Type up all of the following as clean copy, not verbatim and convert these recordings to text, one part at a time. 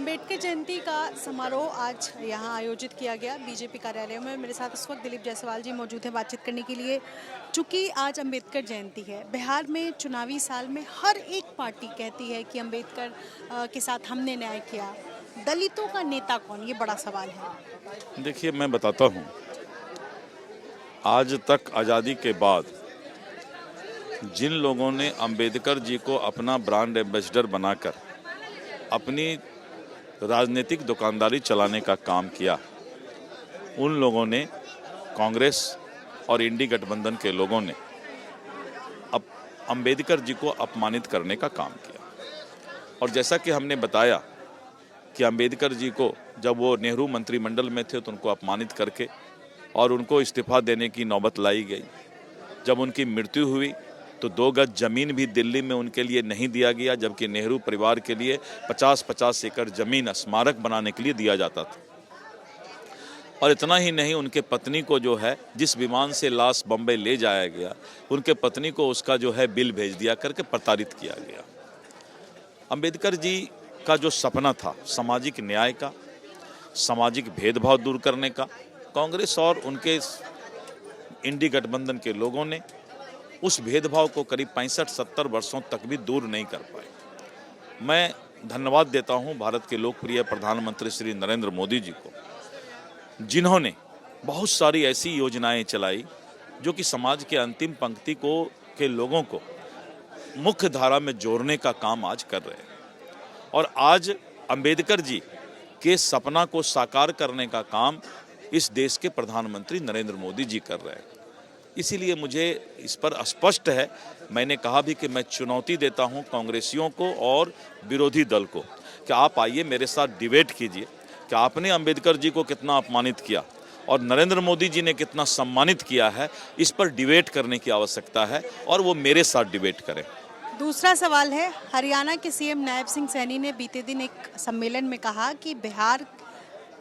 अंबेडकर जयंती का समारोह आज यहाँ आयोजित किया गया बीजेपी कार्यालय में। मेरे साथ इस वक्त दिलीप जायसवाल जी मौजूद हैं बातचीत करने के लिए। चूँकि आज अंबेडकर जयंती है, बिहार में चुनावी साल में हर एक पार्टी कहती है कि अंबेडकर के साथ हमने न्याय किया। दलितों का नेता कौन, ये बड़ा सवाल है। देखिए, मैं बताता हूँ, आज तक आज़ादी के बाद जिन लोगों ने अंबेडकर जी को अपना ब्रांड एम्बेसडर बनाकर अपनी राजनीतिक दुकानदारी चलाने का काम किया, उन लोगों ने, कांग्रेस और इंडी गठबंधन के लोगों ने अब अंबेडकर जी को अपमानित करने का काम किया। और जैसा कि हमने बताया कि अंबेडकर जी को जब वो नेहरू मंत्रिमंडल में थे तो उनको अपमानित करके और उनको इस्तीफा देने की नौबत लाई गई। जब उनकी मृत्यु हुई तो 2 गज जमीन भी दिल्ली में उनके लिए नहीं दिया गया, जबकि नेहरू परिवार के लिए 50-50 एकड़ जमीन स्मारक बनाने के लिए दिया जाता था। और इतना ही नहीं, उनके पत्नी को जो है, जिस विमान से लाश बम्बई ले जाया गया, उनके पत्नी को उसका जो है बिल भेज दिया करके प्रताड़ित किया गया। अंबेडकर जी का जो सपना था सामाजिक न्याय का, सामाजिक भेदभाव दूर करने का, कांग्रेस और उनके इंडी गठबंधन के लोगों ने उस भेदभाव को करीब 65-70 वर्षों तक भी दूर नहीं कर पाए। मैं धन्यवाद देता हूं भारत के लोकप्रिय प्रधानमंत्री श्री नरेंद्र मोदी जी को, जिन्होंने बहुत सारी ऐसी योजनाएं चलाई जो कि समाज के अंतिम पंक्ति के लोगों को मुख्य धारा में जोड़ने का काम आज कर रहे हैं। और आज अंबेडकर जी के सपना को साकार करने का काम इस देश के प्रधानमंत्री नरेंद्र मोदी जी कर रहे हैं। इसीलिए मुझे इस पर स्पष्ट है, मैंने कहा भी कि मैं चुनौती देता हूं कांग्रेसियों को और विरोधी दल को कि आप आइए मेरे साथ डिबेट कीजिए कि आपने अंबेडकर जी को कितना अपमानित किया और नरेंद्र मोदी जी ने कितना सम्मानित किया है। इस पर डिबेट करने की आवश्यकता है और वो मेरे साथ डिबेट करें। दूसरा सवाल है, हरियाणा के सीएम नायब सिंह सैनी ने बीते दिन एक सम्मेलन में कहा कि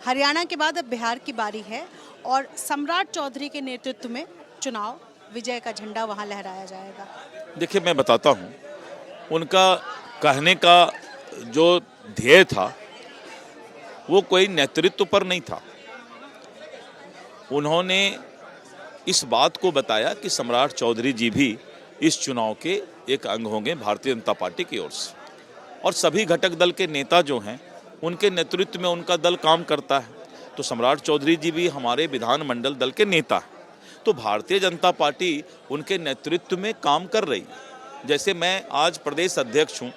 हरियाणा के बाद अब बिहार की बारी है और सम्राट चौधरी के नेतृत्व में चुनाव विजय का झंडा वहां लहराया जाएगा। देखिए, मैं बताता हूं, उनका कहने का जो ध्येय था वो कोई नेतृत्व पर नहीं था। उन्होंने इस बात को बताया कि सम्राट चौधरी जी भी इस चुनाव के एक अंग होंगे भारतीय जनता पार्टी की ओर से, और सभी घटक दल के नेता जो हैं उनके नेतृत्व में उनका दल काम करता है। तो सम्राट चौधरी जी भी हमारे विधानमंडल दल के नेता हैं, तो भारतीय जनता पार्टी उनके नेतृत्व में काम कर रही है। जैसे मैं आज प्रदेश अध्यक्ष हूं,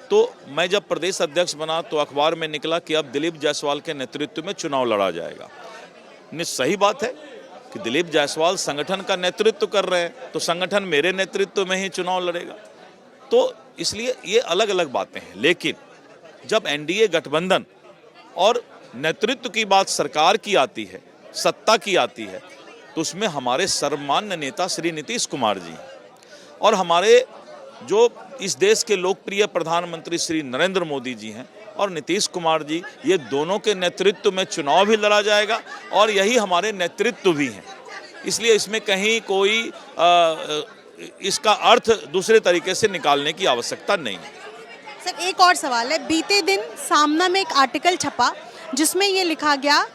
तो मैं जब प्रदेश अध्यक्ष बना तो अखबार में निकला कि अब दिलीप जायसवाल के नेतृत्व में चुनाव लड़ा जाएगा। सही बात है कि दिलीप जायसवाल संगठन का नेतृत्व कर रहे हैं, तो संगठन मेरे नेतृत्व में ही चुनाव लड़ेगा। तो इसलिए ये अलग अलग बातें हैं। लेकिन जब एनडीए गठबंधन और नेतृत्व की बात सरकार की आती है, सत्ता की आती है, तो उसमें हमारे सर्वमान्य नेता श्री नीतीश कुमार जी और हमारे जो इस देश के लोकप्रिय प्रधानमंत्री श्री नरेंद्र मोदी जी हैं और नीतीश कुमार जी, ये दोनों के नेतृत्व में चुनाव भी लड़ा जाएगा और यही हमारे नेतृत्व भी हैं। इसलिए इसमें कहीं कोई इसका अर्थ दूसरे तरीके से निकालने की आवश्यकता नहीं है। सर, एक और सवाल है, बीते दिन सामना में एक आर्टिकल छपा जिसमें ये लिखा गया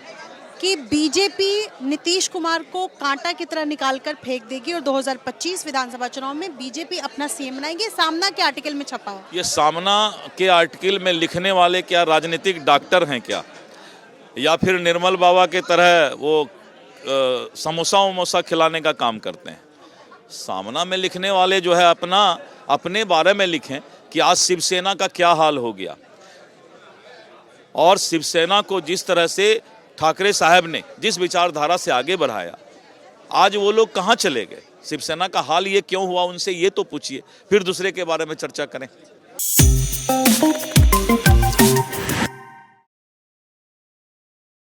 कि बीजेपी नीतीश कुमार को कांटा की तरह निकालकर फेंक देगी और 2025 विधानसभा चुनाव में बीजेपी अपना सीएम बनाएगी। सामना के आर्टिकल में छपा है। ये सामना के आर्टिकल में लिखने वाले क्या राजनीतिक डॉक्टर हैं क्या, या फिर निर्मल बाबा के तरह वो समोसा वमोसा खिलाने का काम करते हैं? सामना में लिखने वाले जो है अपने बारे में लिखें कि आज शिवसेना का क्या हाल हो गया, और शिवसेना को जिस तरह से ठाकरे साहब ने जिस विचारधारा से आगे बढ़ाया, आज वो लोग कहाँ चले गए? शिवसेना का हाल ये क्यों हुआ, उनसे ये तो पूछिए, फिर दूसरे के बारे में चर्चा करें।